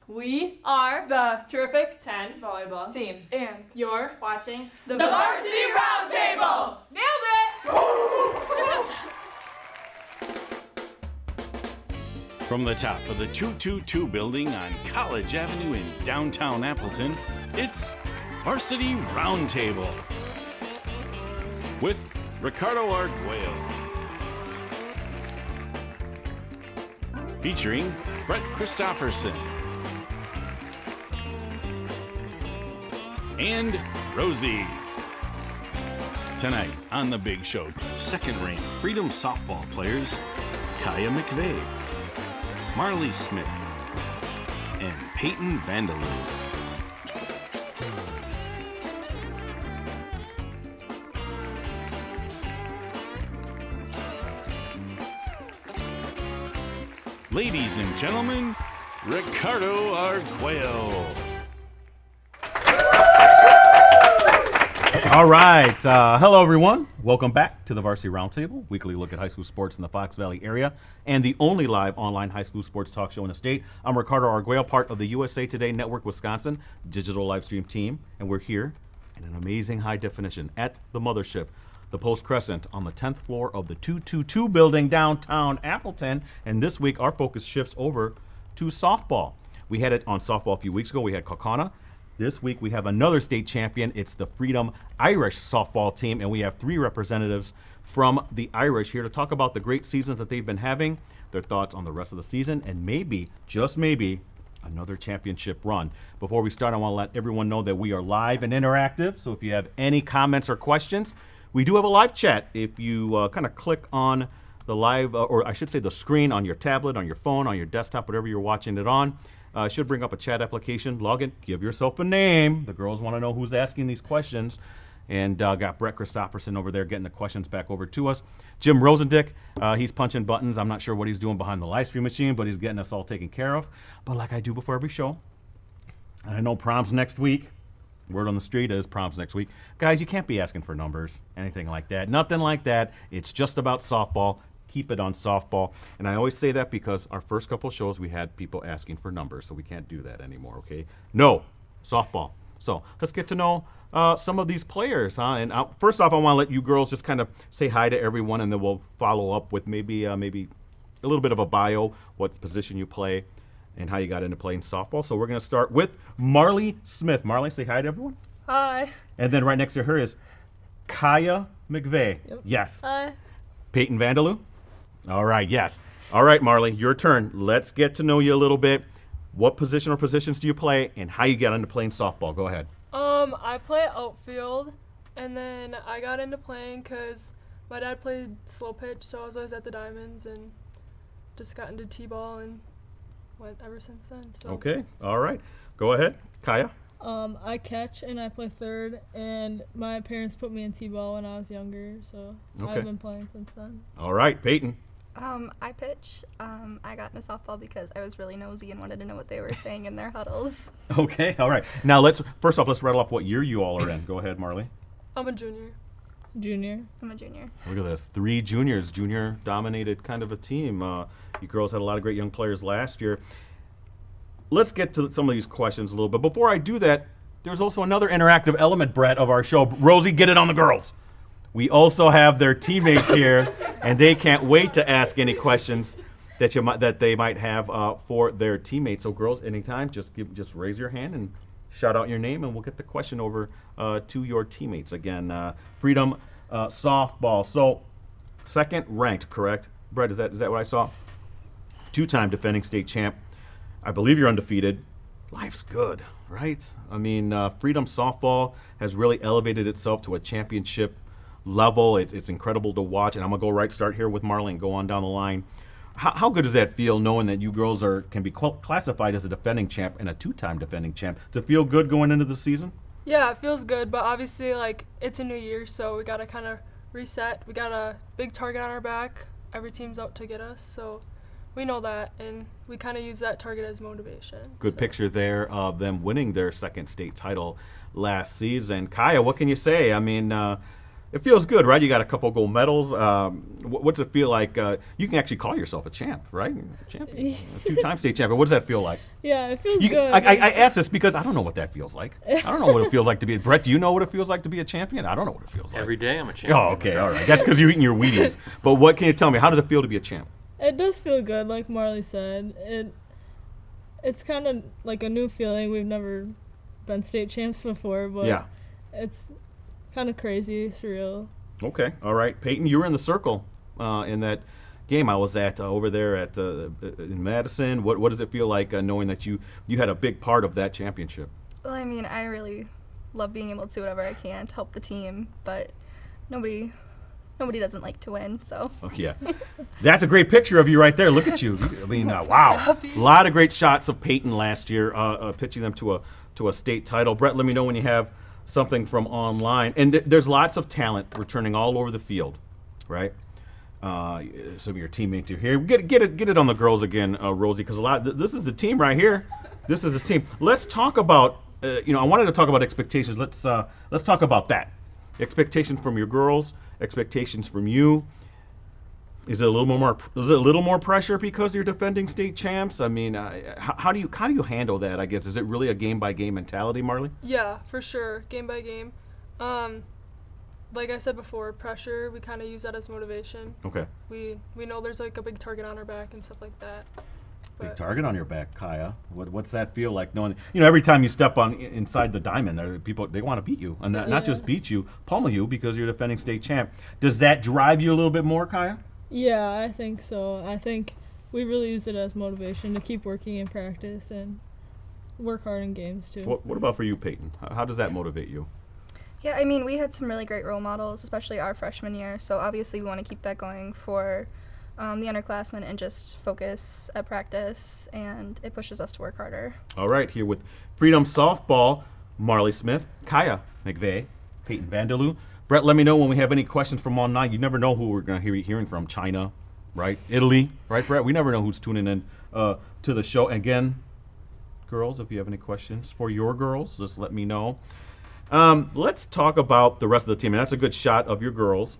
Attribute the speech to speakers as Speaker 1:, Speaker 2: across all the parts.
Speaker 1: We are the Terrific 10 volleyball team, and you're watching the Varsity Roundtable! Nailed it!
Speaker 2: From the top of the 222 building on College Avenue in downtown Appleton, it's Varsity Roundtable with Ricardo Arguello. Featuring Brett Christopherson and Rosie. Tonight on The Big Show, second-ranked Freedom softball players Kaia McVay, Marlee Smith, and Peyton VandeLoo. Ladies and gentlemen, Ricardo Arguello.
Speaker 3: All right. Hello, everyone. Welcome back to the Varsity Roundtable, weekly look at high school sports in the Fox Valley area, and the only live online high school sports talk show in the state. I'm Ricardo Arguello, part of the USA Today Network Wisconsin digital live stream team, and we're here in an amazing high definition at the mothership, the Post Crescent, on the 10th floor of the 222 building downtown Appleton. And this week, our focus shifts over to softball. We had it on softball a few weeks ago. We had Kaukauna. This week, we have another state champion. It's the Freedom Irish softball team, and we have three representatives from the Irish here to talk about the great seasons that they've been having, their thoughts on the rest of the season, and maybe, just maybe, another championship run. Before we start, I want to let everyone know that we are live and interactive, so if you have any comments or questions, we do have a live chat. If you kind of click on the live, or I should say the screen on your tablet, on your phone, on your desktop, whatever you're watching it on, should bring up a chat application. Log in, give yourself a name. The girls want to know who's asking these questions. And got Brett Christopherson over there getting the questions back over to us. Jim Rosandick, he's punching buttons. I'm not sure what he's doing behind the live stream machine, but he's getting us all taken care of. But like I do before every show, and I know prom's next week. Word on the street is prom's next week. Guys, you can't be asking for numbers, anything like that. Nothing like that. It's just about softball. Keep it on softball. And I always say that because our first couple shows, we had people asking for numbers, so we can't do that anymore, okay? No, softball. So let's get to know some of these players, huh? And first off, I want to let you girls just kind of say hi to everyone, and then we'll follow up with maybe a little bit of a bio, what position you play, and how you got into playing softball. So we're going to start with Marlee Smith. Marlee, say hi to everyone.
Speaker 4: Hi.
Speaker 3: And then right next to her is Kaia McVay.
Speaker 4: Yep.
Speaker 3: Yes.
Speaker 4: Hi.
Speaker 3: Peyton VandeLoo. All right, yes. All right, Marlee, your turn. Let's get to know you a little bit. What position or positions do you play, and how you got into playing softball? Go ahead.
Speaker 4: I play outfield, and then I got into playing because my dad played slow pitch, so I was always at the Diamonds and just got into T-ball and went ever since then. So.
Speaker 3: Okay, all right. Go ahead, Kaia.
Speaker 5: I catch and I play third, and my parents put me in T-ball when I was younger, so
Speaker 3: Okay.
Speaker 5: I've been playing since then.
Speaker 3: All right, Peyton.
Speaker 6: I pitch. I got into softball because I was really nosy and wanted to know what they were saying in their huddles.
Speaker 3: Okay, all right. Now let's rattle off what year you all are in. Go ahead, Marlee.
Speaker 4: I'm a junior.
Speaker 5: Junior.
Speaker 6: I'm a junior.
Speaker 3: Look at this, 3 juniors, junior-dominated kind of a team. You girls had a lot of great young players last year. Let's get to some of these questions a little bit. Before I do that, there's also another interactive element, Brett, of our show. Rosie, get it on the girls. We also have their teammates here, and they can't wait to ask any questions that they might have for their teammates. So, girls, anytime, just raise your hand and shout out your name, and we'll get the question over to your teammates. Again, Freedom softball. So, second ranked, correct? Brett, is that what I saw? 2-time defending state champ. I believe you're undefeated. Life's good, right? I mean, Freedom softball has really elevated itself to a championship level. It's incredible to watch, and I'm gonna start here with Marlee and go on down the line. How good does that feel, knowing that you girls can be classified as a defending champ and a 2-time defending champ? Does it feel good going into the season?
Speaker 4: Yeah, it feels good, but obviously, it's a new year, so we got to kind of reset. We got a big target on our back. Every team's out to get us, so we know that, and we kind of use that target as motivation.
Speaker 3: Good picture there of them winning their second state title last season. Kaia, what can you say? I mean, It feels good, right? You got a couple gold medals. What's it feel like? You can actually call yourself a champ, right? Champion, two-time state champion. What does that feel like?
Speaker 5: Yeah, it feels
Speaker 3: You,
Speaker 5: good.
Speaker 3: I ask this because I don't know what that feels like. I don't know what it feels like to be. Brett, do you know what it feels like to be a champion? I don't know what it feels like.
Speaker 7: Every day I'm a champion.
Speaker 3: Oh, okay, all right. That's because you're eating your Wheaties. But what can you tell me? How does it feel to be a champ?
Speaker 5: It does feel good, like Marlee said. It's kind of like a new feeling. We've never been state champs before, but
Speaker 3: Yeah.
Speaker 5: it's kind of crazy, surreal.
Speaker 3: Okay, all right. Peyton, you were in the circle in that game I was at over there at in Madison. What does it feel like knowing that you had a big part of that championship?
Speaker 6: Well, I mean, I really love being able to do whatever I can to help the team, but nobody doesn't like to win, so.
Speaker 3: Oh, yeah. That's a great picture of you right there. Look at you. I mean, wow. A lot of great shots of Peyton last year, pitching them to a state title. Brett, let me know when you have something from online. And there's lots of talent returning all over the field, right? Some of your teammates are here. Get it on the girls again, Rosie, because this is the team right here. This is the team. Let's talk about, I wanted to talk about expectations. Let's talk about that. Expectations from your girls, expectations from you. Is it a little more pressure because you're defending state champs? I mean, how do you handle that? I guess is it really a game by game mentality, Marlee?
Speaker 4: Yeah, for sure, game by game. Like I said before, pressure. We kind of use that as motivation.
Speaker 3: Okay.
Speaker 4: We know there's like a big target on our back and stuff like that.
Speaker 3: Big target on your back, Kaia. What's that feel like knowing? Every time you step on inside the diamond, there are people they want to beat you, and not just beat you, pummel you because you're defending state champ. Does that drive you a little bit more, Kaia?
Speaker 5: Yeah, I think so. I think we really use it as motivation to keep working in practice and work hard in games too.
Speaker 3: What about for you, Peyton? How does that motivate you?
Speaker 6: Yeah, I mean, we had some really great role models, especially our freshman year, so obviously we want to keep that going for the underclassmen and just focus at practice, and it pushes us to work harder.
Speaker 3: All right, here with Freedom Softball, Marlee Smith, Kaia McVay, Peyton VandeLoo. Brett, let me know when we have any questions from online. You never know who we're going to be hearing from. China, right? Italy, right, Brett? We never know who's tuning in to the show. Again, girls, if you have any questions for your girls, just let me know. Let's talk about the rest of the team. And that's a good shot of your girls.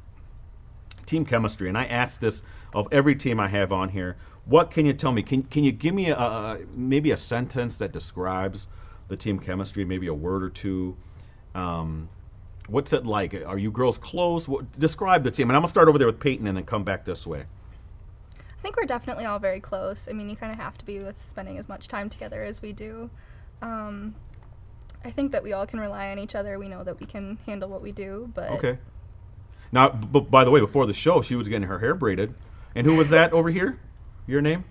Speaker 3: Team chemistry. And I ask this of every team I have on here. What can you tell me? Can you give me maybe a sentence that describes the team chemistry, maybe a word or two? What's it like? Are you girls close? Describe the team. And I'm going to start over there with Peyton and then come back this way.
Speaker 6: I think we're definitely all very close. I mean, you kind of have to be with spending as much time together as we do. I think that we all can rely on each other. We know that we can handle what we do, but...
Speaker 3: Okay. Now, by the way, before the show, she was getting her hair braided. And who was that over here? Your name?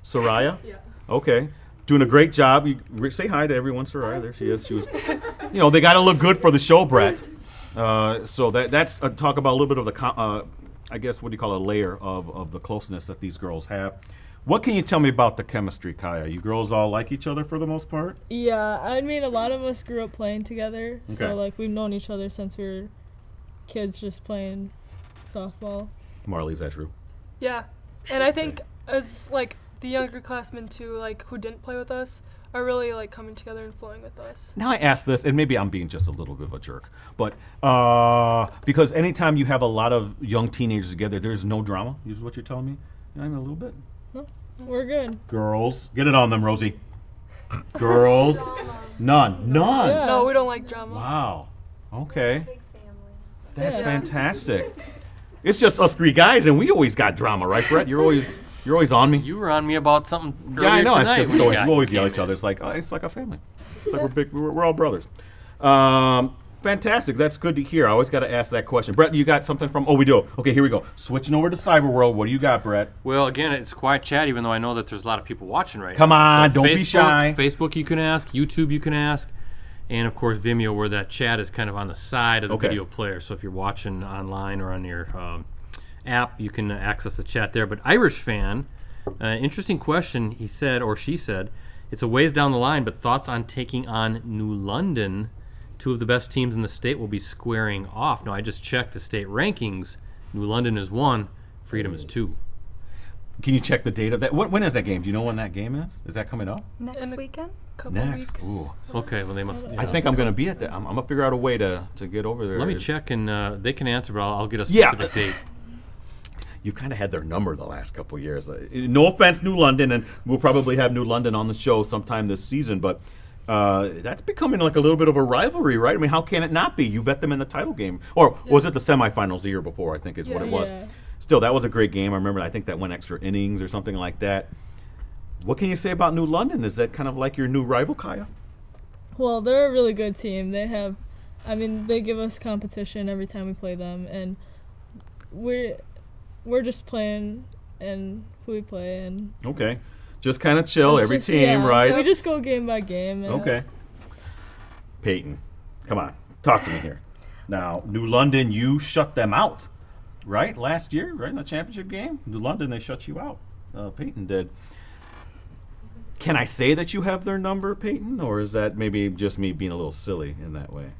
Speaker 3: Soraya?
Speaker 4: Yeah.
Speaker 3: Okay. Doing a great job. You say hi to everyone, Soraya. There she is. She was, they got to look good for the show, Brett. So that's talk about a little bit of the, I guess, what do you call a layer of the closeness that these girls have. What can you tell me about the chemistry, Kaia? You girls all like each other for the most part?
Speaker 5: Yeah, I mean, a lot of us grew up playing together,
Speaker 3: Okay.
Speaker 5: so we've known each other since we were kids, just playing softball.
Speaker 3: Marlee, is that true?
Speaker 4: Yeah, and I think as the younger classmen too, who didn't play with us, are really coming together and flowing with us.
Speaker 3: Now I ask this, and maybe I'm being just a little bit of a jerk, but because anytime you have a lot of young teenagers together, there's no drama, is what you're telling me? I mean, a little bit.
Speaker 5: No, we're good.
Speaker 3: Girls, get it on them, Rosie. Girls, none.
Speaker 5: Yeah.
Speaker 4: No, we don't like drama.
Speaker 3: Wow. Okay. That's
Speaker 5: Yeah.
Speaker 3: fantastic. It's just us three guys, and we always got drama, right, Brett? You're always on me.
Speaker 7: You were on me about something earlier
Speaker 3: Yeah, I know. It's
Speaker 7: tonight.
Speaker 3: because we always yell at each other. It's like a family. It's like we're big. We're all brothers. Fantastic. That's good to hear. I always got to ask that question. Brett, you got something from? Oh, we do. Okay, here we go. Switching over to Cyber World. What do you got, Brett?
Speaker 7: Well, again, it's quiet chat, even though I know that there's a lot of people watching right
Speaker 3: Come
Speaker 7: now.
Speaker 3: on, don't be shy.
Speaker 7: Facebook you can ask, YouTube you can ask, and of course Vimeo, where that chat is kind of on the side of the
Speaker 3: Okay.
Speaker 7: video player. So if you're watching online or on your app, you can access the chat there. But Irish fan, interesting question. He said, or she said, it's a ways down the line, but thoughts on taking on New London? Two of the best teams in the state will be squaring off. Now, I just checked the state rankings. New London is 1, Freedom is 2.
Speaker 3: Can you check the date of that? When is that game? Do you know when that game is? Is that coming up?
Speaker 6: Next
Speaker 4: In a
Speaker 6: weekend?
Speaker 4: Couple
Speaker 3: Next.
Speaker 4: weeks.
Speaker 3: Ooh.
Speaker 7: Okay, well they must.
Speaker 3: I think I'm going to be at that. I'm going to figure out a way to get over there.
Speaker 7: Let me check, and they can answer, but I'll get a
Speaker 3: Yeah.
Speaker 7: specific date.
Speaker 3: You've kind of had their number the last couple of years. No offense, New London, and we'll probably have New London on the show sometime this season, but that's becoming like a little bit of a rivalry, right? I mean, how can it not be? You bet them in the title game. Or was it the semifinals the year before, I think is what it was.
Speaker 5: Yeah.
Speaker 3: Still, that was a great game. I remember, I think that went extra innings or something like that. What can you say about New London? Is that kind of like your new rival, Kaia?
Speaker 5: Well, they're a really good team. They give us competition every time we play them, and we're just playing and who we play, and
Speaker 3: Okay. Just kind of chill,
Speaker 5: it's
Speaker 3: every
Speaker 5: just-
Speaker 3: team,
Speaker 5: yeah,
Speaker 3: right?
Speaker 5: We just go game by game. And
Speaker 3: Okay. Peyton, come on. Talk to me here. Now, New London, you shut them out, right? Last year, right in the championship game? New London, they shut you out. Peyton did. Can I say that you have their number, Peyton? Or is that maybe just me being a little silly in that way?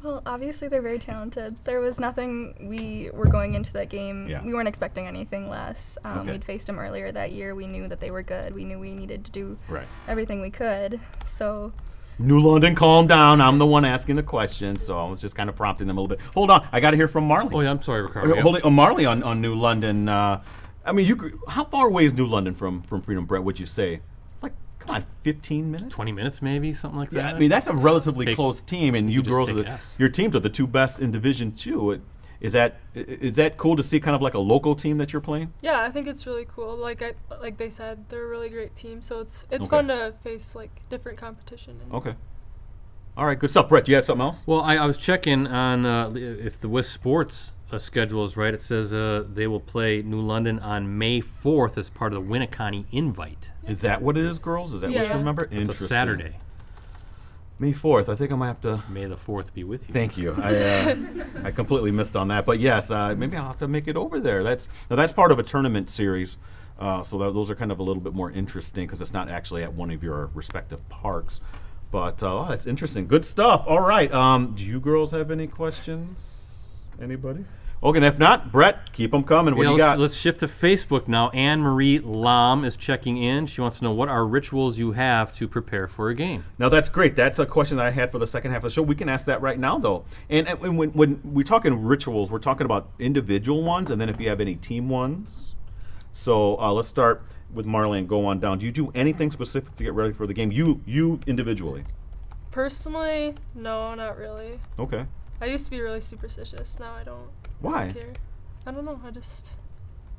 Speaker 6: Well, obviously they're very talented. There was nothing we were going into that game.
Speaker 3: Yeah.
Speaker 6: We weren't expecting anything less.
Speaker 3: Okay.
Speaker 6: We'd faced them earlier that year. We knew that they were good. We knew we needed to do
Speaker 3: Right.
Speaker 6: everything we could. So,
Speaker 3: New London, calm down. I'm the one asking the question, so I was just kind of prompting them a little bit. Hold on. I got to hear from Marlee.
Speaker 7: Oh yeah, I'm sorry, Ricardo. Yep.
Speaker 3: Marlee on New London. I mean, how far away is New London from Freedom, Brett, would you say? Like, come on, 15 minutes?
Speaker 7: 20 minutes maybe, something like
Speaker 3: Yeah,
Speaker 7: that.
Speaker 3: I mean, that's a relatively
Speaker 7: Take-
Speaker 3: close team, and you
Speaker 7: just
Speaker 3: girls,
Speaker 7: take S.
Speaker 3: your teams are the two best in Division II. Is that cool to see kind of like a local team that you're playing?
Speaker 4: Yeah, I think it's really cool. Like they said, they're a really great team, so it's
Speaker 3: Okay.
Speaker 4: fun to face like different competition. And
Speaker 3: Okay. All right, good stuff. Brett, you had something else?
Speaker 7: Well, I was checking on if the WIS Sports schedule is right. It says they will play New London on May 4th as part of the Winneconne Invite.
Speaker 3: Is that what it is, girls? Is that what you
Speaker 4: Yeah.
Speaker 3: remember?
Speaker 7: It's a
Speaker 3: Interesting.
Speaker 7: Saturday.
Speaker 3: May 4th. I think I might have to.
Speaker 7: May the 4th be with you.
Speaker 3: Thank you. I completely missed on that, but yes, maybe I'll have to make it over there. That's part of a tournament series, so those are kind of a little bit more interesting because it's not actually at one of your respective parks. But that's interesting. Good stuff. All right. Do you girls have any questions? Anybody? Okay, and if not, Brett, keep them coming. What do you got?
Speaker 7: Let's shift to Facebook now. Anne-Marie Lam is checking in. She wants to know what are rituals you have to prepare for a game.
Speaker 3: Now that's great. That's a question that I had for the second half of the show. We can ask that right now, though. And when we're talking rituals, we're talking about individual ones, and then if you have any team ones. So let's start with Marlee and go on down. Do you do anything specific to get ready for the game? You individually?
Speaker 4: personally, no, not really.
Speaker 3: Okay.
Speaker 4: I used to be really superstitious. Now I don't.
Speaker 3: Why?
Speaker 4: Care. I don't know. I just.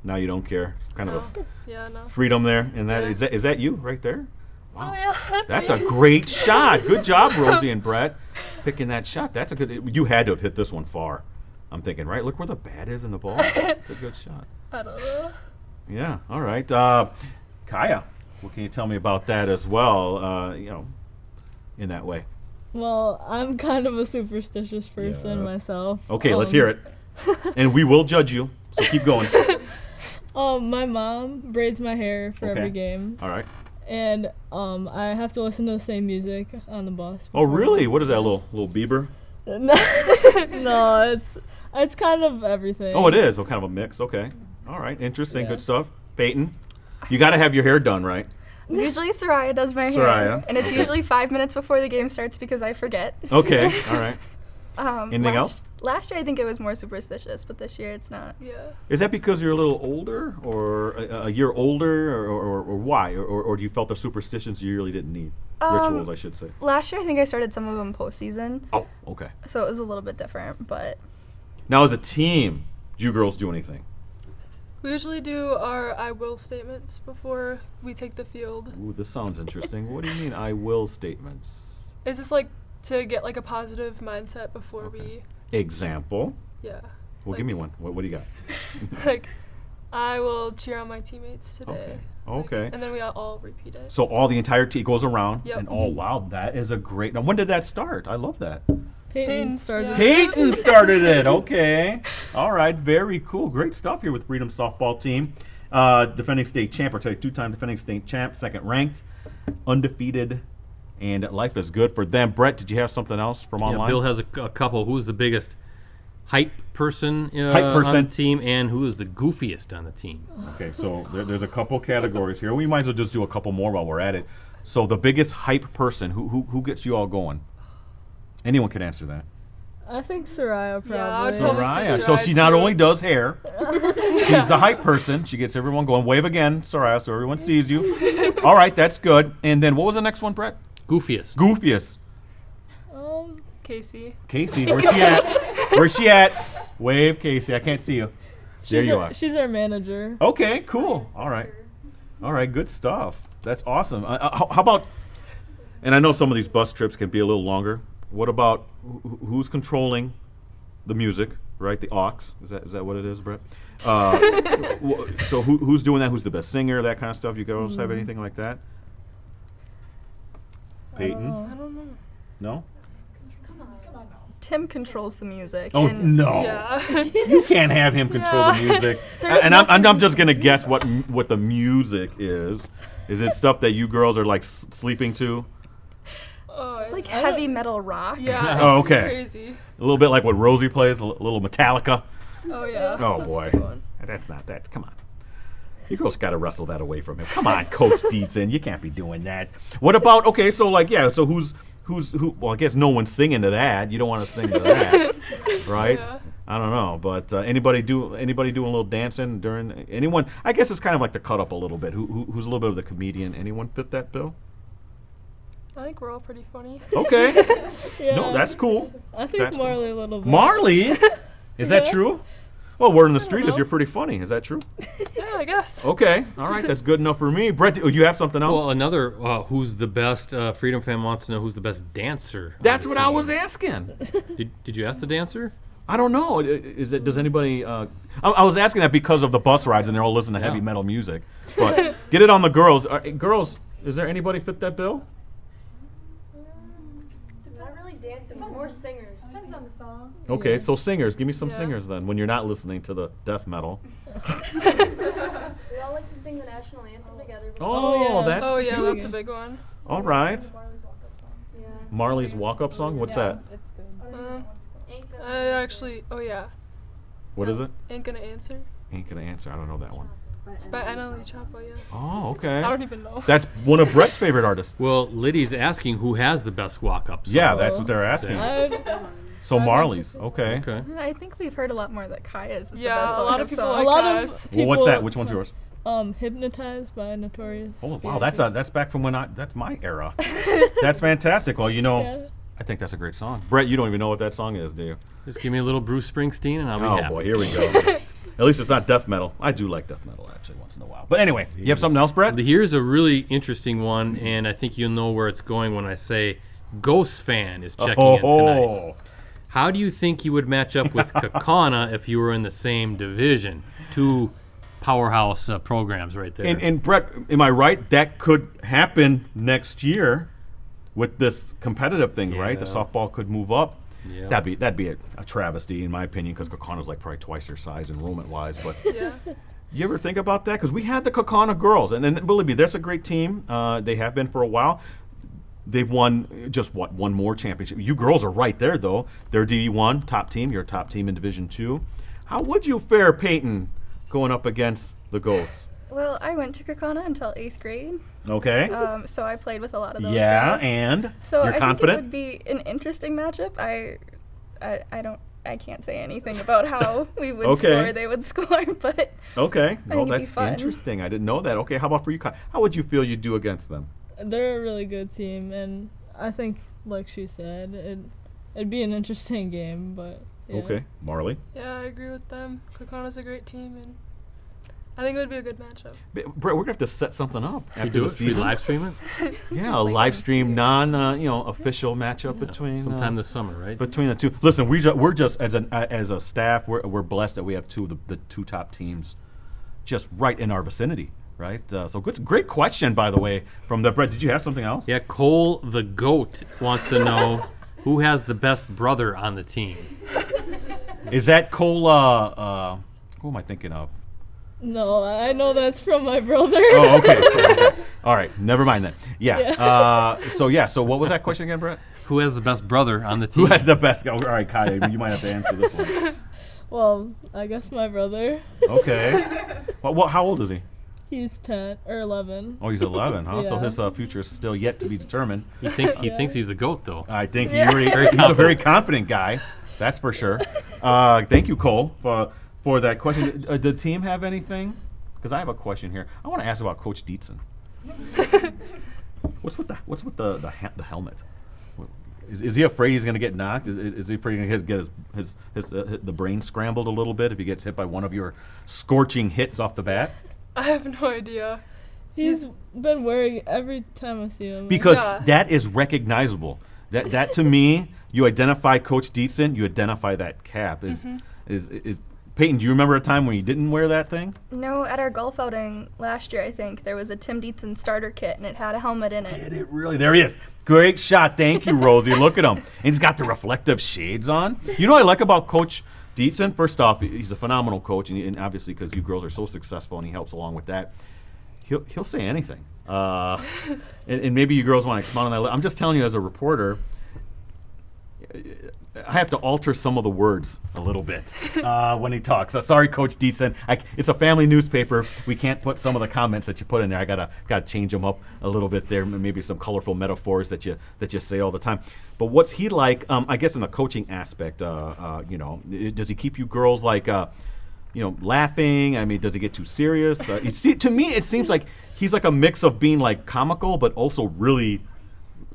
Speaker 3: Now you don't care. Kind of
Speaker 4: No. Yeah, no.
Speaker 3: a freedom there. And that
Speaker 4: Yeah.
Speaker 3: is that you right there? Wow.
Speaker 6: Oh yeah,
Speaker 3: That's
Speaker 6: me.
Speaker 3: a great shot. Good job, Rosie and Brett, picking that shot. That's a good. You had to have hit this one far. I'm thinking, right? Look where the bat is in the ball. It's a good shot.
Speaker 6: I don't know.
Speaker 3: Yeah. All right. Kaia, what can you tell me about that as well? In that way.
Speaker 5: Well, I'm kind of a superstitious person
Speaker 3: Yes.
Speaker 5: myself.
Speaker 3: Okay, let's hear it. And we will judge you. So keep going.
Speaker 5: My mom braids my hair for every
Speaker 3: Okay.
Speaker 5: game,
Speaker 3: All right.
Speaker 5: and I have to listen to the same music on the bus.
Speaker 3: Oh,
Speaker 5: before.
Speaker 3: really? What is that, little Bieber?
Speaker 5: No, it's kind of everything.
Speaker 3: Oh, it is. Oh, kind of a mix. Okay. All right. Interesting.
Speaker 5: Yeah.
Speaker 3: Good stuff. Peyton, you got to have your hair done, right?
Speaker 6: Usually Soraya does my
Speaker 3: Soraya.
Speaker 6: hair, and it's usually 5 minutes before the game starts because I forget.
Speaker 3: Okay. All right. Anything else?
Speaker 6: Last year I think it was more superstitious, but this year it's not.
Speaker 4: Yeah.
Speaker 3: Is that because you're a little older, or a year older, or why? Or do you felt the superstitions you really didn't need? Rituals, I should say.
Speaker 6: Last year I think I started some of them postseason,
Speaker 3: Oh, okay.
Speaker 6: so it was a little bit different, but
Speaker 3: Now, as a team, do you girls do anything?
Speaker 4: We usually do our I will statements before we take the field.
Speaker 3: Ooh, this sounds interesting. What do you mean, I will statements?
Speaker 4: It's just like to get like a positive mindset before
Speaker 3: Okay. Example.
Speaker 4: yeah.
Speaker 3: Well, give me one. What do you got?
Speaker 4: Like, I will cheer on my teammates today.
Speaker 3: Okay.
Speaker 4: Like,
Speaker 3: Okay.
Speaker 4: and then we all repeat it.
Speaker 3: So all the entire team goes around,
Speaker 4: Yep.
Speaker 3: and oh wow, that is a great. Now, when did that start? I love that.
Speaker 5: Peyton started.
Speaker 4: yeah.
Speaker 3: Peyton started it. Okay. All right. Very cool. Great stuff here with Freedom softball team. Defending state champ, or two-time defending state champ, second ranked, undefeated, and life is good for them. Brett, did you have something else from
Speaker 7: Yeah,
Speaker 3: online?
Speaker 7: Bill has a couple. Who's the biggest hype person,
Speaker 3: Hype person.
Speaker 7: on the team, and who is the goofiest on the team.
Speaker 3: Okay, so there's a couple categories here. We might as well just do a couple more while we're at it. So the biggest hype person, who gets you all going? Anyone can answer that.
Speaker 5: I think Soraya probably.
Speaker 4: Yeah, I'd probably say
Speaker 3: Soraya. So she not
Speaker 4: too.
Speaker 3: only does hair, she's the hype person. She gets everyone going. Wave again, Soraya, so everyone sees you. All right, that's good. And then what was the next one, Brett?
Speaker 7: Goofiest.
Speaker 3: Goofiest.
Speaker 4: Casey.
Speaker 3: Casey, where's she at? Where's she at? Wave, Casey. I can't see you. There you are.
Speaker 5: She's our manager.
Speaker 3: Okay, cool. All right. All right, good stuff. That's awesome. How about, and I know some of these bus trips can be a little longer. What about who's controlling the music, right? The aux. Is that what it is, Brett? So who's doing that? Who's the best singer? That kind of stuff. You girls have anything like that? Peyton?
Speaker 4: I don't know.
Speaker 3: No?
Speaker 6: Tim controls the music.
Speaker 3: Oh,
Speaker 6: and
Speaker 3: no.
Speaker 4: Yeah.
Speaker 3: You can't have him control the music. And I'm just going to guess what the music is. Is it stuff that you girls are like sleeping to?
Speaker 4: Oh,
Speaker 6: It's like heavy metal rock.
Speaker 4: Yeah.
Speaker 3: Oh,
Speaker 4: It's
Speaker 3: okay.
Speaker 4: Crazy.
Speaker 3: A little bit like what Rosie plays, a little Metallica.
Speaker 4: Oh yeah.
Speaker 3: Oh,
Speaker 4: That's a
Speaker 3: boy.
Speaker 4: good one.
Speaker 3: That's not that. Come on. You girls got to wrestle that away from him. Come on, Coach Dietzen. You can't be doing that. What about, okay, so like, yeah, so who? Well, I guess no one's singing to that. You don't want to sing to that, right?
Speaker 4: Yeah.
Speaker 3: I don't know, but anybody doing a little dancing during anyone? I guess it's kind of like to cut up a little bit. Who's a little bit of the comedian? Anyone fit that bill?
Speaker 4: I think we're all pretty funny.
Speaker 3: Okay.
Speaker 5: Yeah.
Speaker 3: No, that's cool.
Speaker 5: I think
Speaker 3: That's cool.
Speaker 5: Marlee a little bit.
Speaker 3: Marlee, is that
Speaker 5: Yeah.
Speaker 3: true? Well, word on the street is
Speaker 4: know.
Speaker 3: you're pretty funny. Is that true?
Speaker 4: Yeah, I guess.
Speaker 3: Okay, all right, that's good enough for me. Brett, you have something else?
Speaker 7: Well, another who's the best Freedom fan wants to know who's the best dancer. on
Speaker 3: That's
Speaker 7: the
Speaker 3: what I
Speaker 7: team.
Speaker 3: was asking.
Speaker 7: Did you ask the dancer?
Speaker 3: I don't know. Does anybody? I was asking that because of the bus rides and they're all listening to heavy
Speaker 7: Yeah.
Speaker 3: metal music. But get it on the girls. Girls, is there anybody fit that bill?
Speaker 8: Not really dancing, but more singers. Depends on the song.
Speaker 3: Okay, so singers. Give me some
Speaker 4: Yeah.
Speaker 3: singers then. When you're not listening to the death metal.
Speaker 8: We all like to sing the national anthem together.
Speaker 3: Oh,
Speaker 5: yeah.
Speaker 3: that's
Speaker 4: Oh yeah,
Speaker 3: cute.
Speaker 4: that's a big one.
Speaker 3: All right.
Speaker 8: Yeah.
Speaker 3: Marlee's walk-up song. What's that?
Speaker 8: Ain't
Speaker 4: I actually. Oh yeah.
Speaker 3: What is it?
Speaker 4: Ain't gonna answer.
Speaker 3: Ain't gonna answer. I don't know that one.
Speaker 4: By Annalie Chapa, yeah.
Speaker 3: Oh, okay.
Speaker 4: I don't even know.
Speaker 3: That's one of Brett's favorite artists.
Speaker 7: Well, Liddy's asking who has the best walk-ups.
Speaker 3: Yeah, that's what they're asking. So Marlee's. Okay.
Speaker 7: Okay.
Speaker 6: I think we've heard a lot more that Kaia's is
Speaker 4: Yeah,
Speaker 6: the best
Speaker 4: a lot of people
Speaker 6: song.
Speaker 4: like
Speaker 5: A lot of
Speaker 4: Kaia's.
Speaker 3: Well, what's that? Which one's yours?
Speaker 5: Hypnotized by Notorious.
Speaker 3: Oh wow, that's back from when that's my era. That's fantastic. Well,
Speaker 5: Yeah.
Speaker 3: I think that's a great song. Brett, you don't even know what that song is, do you?
Speaker 7: Just give me a little Bruce Springsteen and I'll be
Speaker 3: Oh
Speaker 7: happy.
Speaker 3: boy, here we go. At least it's not death metal. I do like death metal actually once in a while. But anyway, you have something else, Brett?
Speaker 7: Here's a really interesting one, and I think you'll know where it's going when I say Ghost Fan is checking in tonight. How do you think you would match up with Kakana if you were in the same division? Two powerhouse programs right there.
Speaker 3: And Brett, am I right? That could happen next year with this competitive thing, right? The
Speaker 7: Yeah.
Speaker 3: softball could move up.
Speaker 7: Yeah.
Speaker 3: That'd be a travesty in my opinion because Kakana's like probably twice their size enrollment-wise. But
Speaker 4: Yeah.
Speaker 3: you ever think about that? Because we had the Kakana girls, and then believe me, that's a great team. They have been for a while. They've won one more championship. You girls are right there though. They're D1 top team. You're a top team in Division 2. How would you fare, Peyton, going up against the Ghosts?
Speaker 6: Well, I went to Kakana until 8th grade,
Speaker 3: Okay.
Speaker 6: so I played with a lot of those
Speaker 3: Yeah,
Speaker 6: girls.
Speaker 3: and
Speaker 6: So
Speaker 3: you're
Speaker 6: I
Speaker 3: confident?
Speaker 6: think it would be an interesting matchup. I can't say anything about how we would
Speaker 3: Okay.
Speaker 6: score, they would score, but
Speaker 3: Okay.
Speaker 6: I
Speaker 3: Well,
Speaker 6: think it'd
Speaker 3: that's
Speaker 6: be fun.
Speaker 3: interesting. I didn't know that. Okay, how about for you, Kai? How would you feel you'd do against them?
Speaker 5: They're a really good team, and I think, like she said, it'd be an interesting game, but yeah.
Speaker 3: Okay, Marlee.
Speaker 4: Yeah, I agree with them. Kakana's a great team, and I think it would be a good matchup.
Speaker 3: Brett, we're gonna have to set something up
Speaker 7: Should we
Speaker 3: after
Speaker 7: do
Speaker 3: the
Speaker 7: it? Should we
Speaker 3: season.
Speaker 7: live stream it?
Speaker 3: Yeah, a live stream, official matchup between
Speaker 7: Sometime this summer, right?
Speaker 3: between the two. Listen, we're just as a staff, we're blessed that we have two of the two top teams, just right in our vicinity, right? So great question, by the way, from the Brett. Did you have something else?
Speaker 7: Yeah, Cole the Goat wants to know who has the best brother on the team.
Speaker 3: Is that Cole? Who am I thinking of?
Speaker 5: No, I know that's from my brother.
Speaker 3: Oh, okay. All right, never mind then. Yeah. So what was that question again, Brett?
Speaker 7: Who has the best brother on the team?
Speaker 3: Who has the best? All right, Kaia, you might have to answer this one.
Speaker 5: Well, I guess my brother.
Speaker 3: Okay. Well, how old is he?
Speaker 5: He's 10 or 11.
Speaker 3: Oh, he's 11, huh? So
Speaker 5: Yeah.
Speaker 3: his future is still yet to be determined.
Speaker 7: He thinks he's the GOAT, though.
Speaker 3: I think
Speaker 7: Yeah.
Speaker 3: he's a very confident guy. That's for sure. Thank you, Cole, for that question. Did the team have anything? Because I have a question here. I want to ask about Coach Dietzen. What's with the helmet? Is he afraid he's going to get knocked? Is he afraid he's going to get the brain scrambled a little bit if he gets hit by one of your scorching hits off the bat?
Speaker 4: I have no idea.
Speaker 5: He's been wearing every time I see him.
Speaker 3: Because that is recognizable. That to me, you identify Coach Dietzen, you identify that cap. Is Peyton, do you remember a time when you didn't wear that thing?
Speaker 6: No, at our golf outing last year, I think, there was a Tim Dietzen starter kit, and it had a helmet in it.
Speaker 3: Did it really? There he is. Great shot. Thank you, Rosie. Look at him. And he's got the reflective shades on. You know what I like about Coach Dietzen? First off, he's a phenomenal coach, and obviously because you girls are so successful and he helps along with that, he'll say anything. And maybe you girls want to expound on that. I'm just telling you as a reporter, I have to alter some of the words a little bit when he talks. Sorry, Coach Dietzen. It's a family newspaper. We can't put some of the comments that you put in there. I gotta change them up a little bit there. Maybe some colorful metaphors that you say all the time. But what's he like? I guess in the coaching aspect, does he keep you girls like, laughing? I mean, does he get too serious? To me, it seems like he's like a mix of being like comical, but also really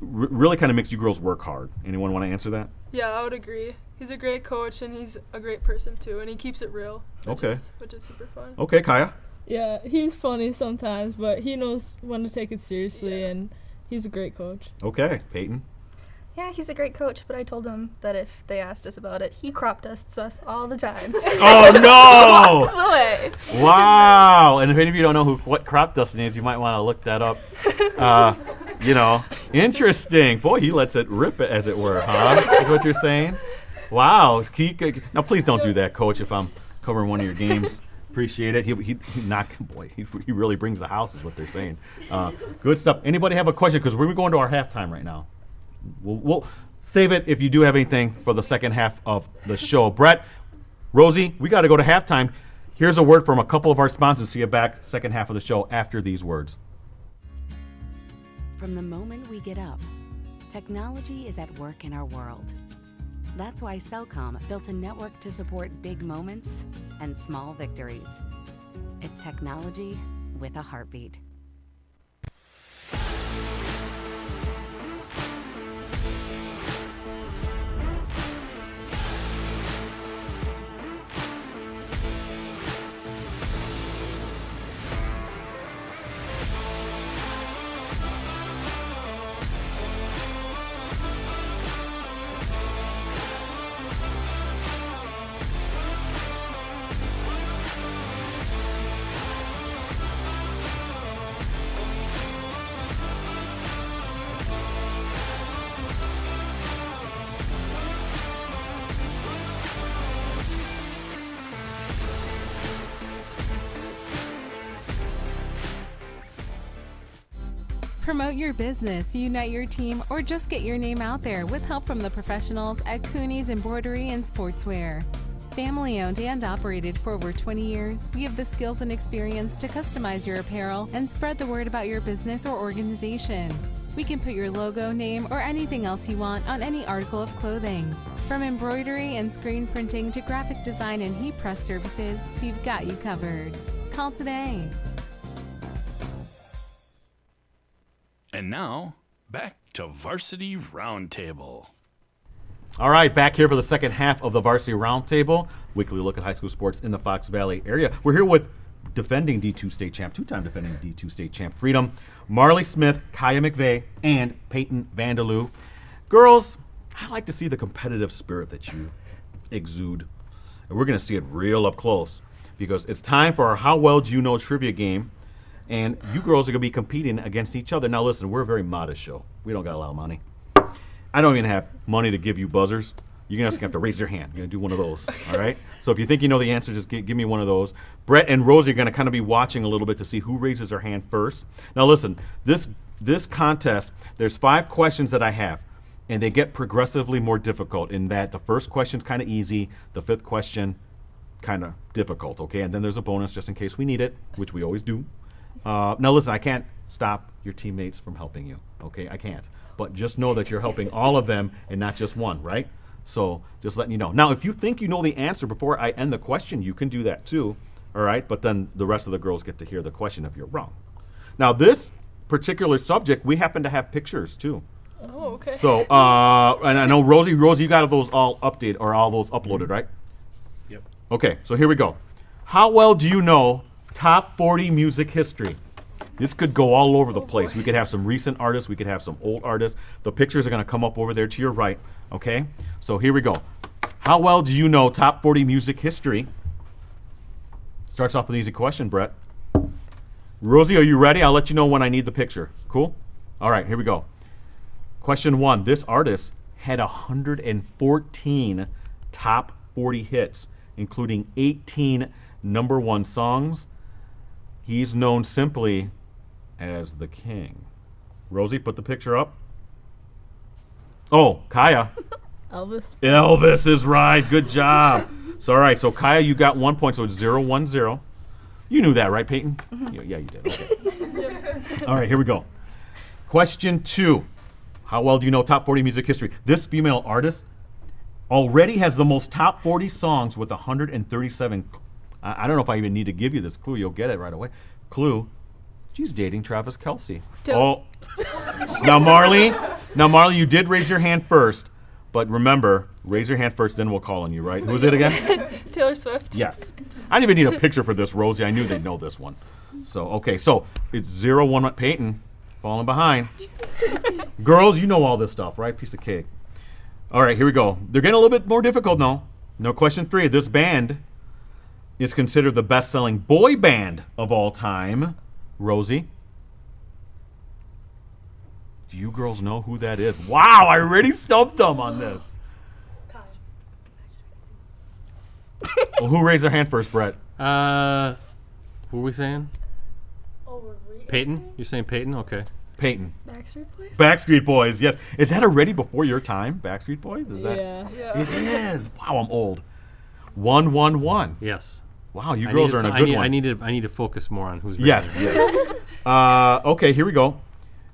Speaker 3: kind of makes you girls work hard. Anyone want to answer that?
Speaker 4: Yeah, I would agree. He's a great coach, and he's a great person, too, and he keeps it real, which is super fun.
Speaker 3: Okay, Kaia?
Speaker 5: Yeah, he's funny sometimes, but he knows when to take it seriously, and he's a great coach.
Speaker 3: Okay, Peyton?
Speaker 6: Yeah, he's a great coach, but I told him that if they asked us about it, he crop dusts us all the time.
Speaker 3: Oh, no!
Speaker 6: Walks away.
Speaker 3: Wow! And if any of you don't know what crop dusting is, you might want to look that up. Interesting. Boy, he lets it rip, as it were, huh? Is what you're saying? Wow. Now, please don't do that, Coach, if I'm covering one of your games. Appreciate it. He really brings the house, is what they're saying. Good stuff. Anybody have a question? Because we're going to our halftime right now. We'll save it if you do have anything for the second half of the show. Brett, Rosie, we got to go to halftime. Here's a word from a couple of our sponsors. See you back second half of the show after these words.
Speaker 9: From the moment we get up, technology is at work in our world. That's why Cellcom built a network to support big moments and small victories. It's technology with a heartbeat.
Speaker 10: Promote your business, unite your team, or just get your name out there with help from the professionals at Cooney's Embroidery and Sportswear. Family owned and operated for over 20 years, we have the skills and experience to customize your apparel and spread the word about your business or organization. We can put your logo, name, or anything else you want on any article of clothing. From embroidery and screen printing to graphic design and heat press services, we've got you covered. Call today.
Speaker 2: And now, back to Varsity Roundtable.
Speaker 3: All right, back here for the second half of the Varsity Roundtable, weekly look at high school sports in the Fox Valley area. We're here with defending D2 state champ, two-time defending D2 state champ Freedom, Marlee Smith, Kaia McVay, and Peyton VandeLoo. Girls, I like to see the competitive spirit that you exude, and we're going to see it real up close because it's time for our How Well Do You Know trivia game. And you girls are going to be competing against each other. Now, listen, we're a very modest show. We don't got a lot of money. I don't even have money to give you buzzers. You're going to have to raise your hand. You're going to do one of those, all right? So if you think you know the answer, just give me one of those. Brett and Rosie are going to kind of be watching a little bit to see who raises their hand first. Now listen, this contest, there's 5 questions that I have, and they get progressively more difficult in that the first question's kind of easy, the 5th question kind of difficult, okay? And then there's a bonus just in case we need it, which we always do. Now listen, I can't stop your teammates from helping you, okay? I can't. But just know that you're helping all of them and not just one, right? So just letting you know. Now, if you think you know the answer before I end the question, you can do that too, all right? But then the rest of the girls get to hear the question if you're wrong. Now, this particular subject, we happen to have pictures too.
Speaker 4: Oh, okay.
Speaker 3: So, and I know Rosie, you got those all updated or all those uploaded, right?
Speaker 7: Yep.
Speaker 3: Okay, so here we go. How well do you know top 40 music history? This could go all over the place. We could have some recent artists. We could have some old artists. The pictures are going to come up over there to your right. Okay? So here we go. How well do you know top 40 music history? Starts off with an easy question, Brett. Rosie, are you ready? I'll let you know when I need the picture. Cool? All right, here we go. Question 1. This artist had 114 top 40 hits, including 18 #1 songs. He's known simply as the King. Rosie, put the picture up. Oh, Kaia.
Speaker 5: Elvis.
Speaker 3: Elvis is right. Good job. So, all right. So, Kaia, you got 1 point. So, it's 0-1-0. You knew that, right, Peyton? Yeah, you did. Okay. All right, here we go. Question 2. How well do you know top 40 music history? This female artist already has the most top 40 songs with 137. I don't know if I even need to give you this clue. You'll get it right away. Clue. She's dating Travis Kelce. Oh. Now, Marlee, you did raise your hand first. But remember, raise your hand first, then we'll call on you, right? Who is it again?
Speaker 4: Taylor Swift.
Speaker 3: Yes. I didn't even need a picture for this, Rosie. I knew they'd know this one. So, okay. So, it's 0-1 Peyton. Falling behind. Girls, you know all this stuff, right? Piece of cake. All right, here we go. They're getting a little bit more difficult now. No, question 3. This band is considered the best-selling boy band of all time. Rosie, do you girls know who that is? Wow, I already stumped them on this. Well, who raised their hand first, Brett?
Speaker 7: Who are we saying?
Speaker 8: Oh,
Speaker 7: Peyton? You're saying Peyton? Okay.
Speaker 3: Peyton.
Speaker 6: Backstreet Boys?
Speaker 3: Backstreet Boys, yes. Is that already before your time, Backstreet Boys? Is that?
Speaker 5: Yeah.
Speaker 3: It is. Wow, I'm old. 1-1-1.
Speaker 7: Yes.
Speaker 3: Wow, you girls are in a good one.
Speaker 7: I need to focus more on who's
Speaker 3: Yes,
Speaker 7: raising.
Speaker 3: yes. Okay, here we go.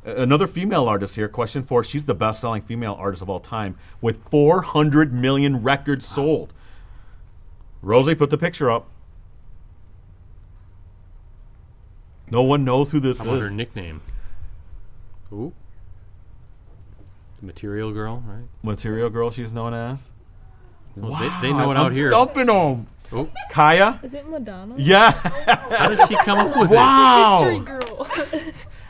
Speaker 3: Another female artist here. Question 4. She's the best-selling female artist of all time with 400 million records sold. Rosie, put the picture up. No one knows who this
Speaker 7: How about
Speaker 3: is.
Speaker 7: her nickname? Ooh. The Material Girl, right?
Speaker 3: Material Girl, she's known as.
Speaker 7: Well,
Speaker 3: Wow,
Speaker 7: they know it out here.
Speaker 3: Stumping them.
Speaker 7: Oh.
Speaker 3: Kaia?
Speaker 5: Is it Madonna?
Speaker 3: Yeah.
Speaker 7: How did she come up with
Speaker 3: Wow.
Speaker 4: Mystery girl.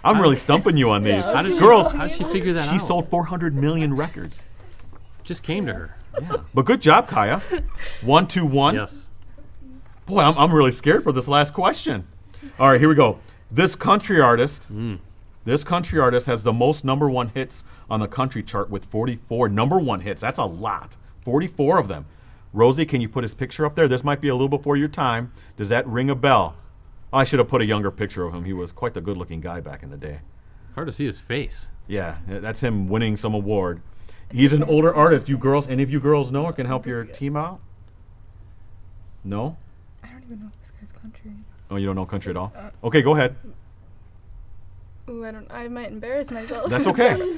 Speaker 3: I'm really stumping you on these.
Speaker 5: Yeah,
Speaker 3: Girls,
Speaker 7: how did she figure that out?
Speaker 3: she sold 400 million records.
Speaker 7: Just came to her.
Speaker 3: Yeah. But good job, Kaia. 1-2-1.
Speaker 7: Yes.
Speaker 3: Boy, I'm really scared for this last question. All right, here we go. This country artist has the most #1 hits on the country chart with 44 #1 hits. That's a lot. 44 of them. Rosie, can you put his picture up there? This might be a little before your time. Does that ring a bell? I should have put a younger picture of him. He was quite the good-looking guy back in the day.
Speaker 7: Hard to see his face.
Speaker 3: Yeah, that's him winning some award. He's an older artist. You girls, any of you girls know or can help your team out? No?
Speaker 6: I don't even know if this guy's country.
Speaker 3: Oh, you don't know country at all? Okay, go ahead.
Speaker 6: Ooh, I might embarrass myself.
Speaker 3: That's okay.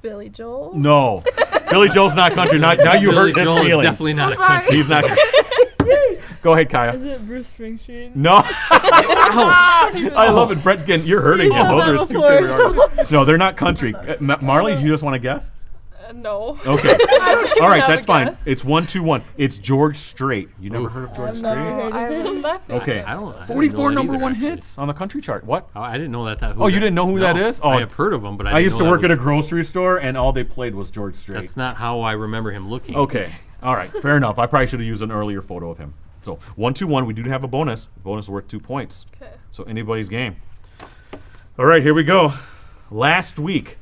Speaker 6: Billy Joel?
Speaker 3: No. Billy Joel's not country. Now you
Speaker 7: Billy
Speaker 3: hurt his
Speaker 7: Joel is
Speaker 3: feelings.
Speaker 7: definitely not a
Speaker 6: sorry.
Speaker 7: country.
Speaker 3: He's not. Go ahead, Kaia.
Speaker 5: Is it Bruce Springsteen?
Speaker 3: No. I love it. Brett's getting, you're hurting him.
Speaker 5: said
Speaker 3: Those
Speaker 5: that
Speaker 3: are his two
Speaker 5: before,
Speaker 3: favorite artists. No, they're not country. Marlee, do you just want to guess?
Speaker 4: No.
Speaker 3: Okay.
Speaker 4: I don't even
Speaker 3: All right,
Speaker 4: have
Speaker 3: that's
Speaker 4: a
Speaker 3: fine.
Speaker 4: guess.
Speaker 3: It's 1-2-1. It's George Strait. You never heard of George
Speaker 5: I've never
Speaker 3: Strait?
Speaker 5: heard of him.
Speaker 4: Nothing.
Speaker 3: Okay.
Speaker 7: I didn't
Speaker 3: 44
Speaker 7: know that
Speaker 3: #1
Speaker 7: either,
Speaker 3: hits on the country chart. What?
Speaker 7: actually. I didn't know that.
Speaker 3: Oh, you didn't know who that is? Oh,
Speaker 7: I have heard of him, but I
Speaker 3: I
Speaker 7: didn't
Speaker 3: used
Speaker 7: know
Speaker 3: to work
Speaker 7: that
Speaker 3: at a
Speaker 7: was-
Speaker 3: grocery store, and all they played was George Strait.
Speaker 7: That's not how I remember him looking.
Speaker 3: Okay. All right. Fair enough. I probably should have used an earlier photo of him. So 1-2-1. We do have a bonus. Bonus worth 2 points.
Speaker 4: Okay.
Speaker 3: So anybody's game. All right. Here we go. Last week,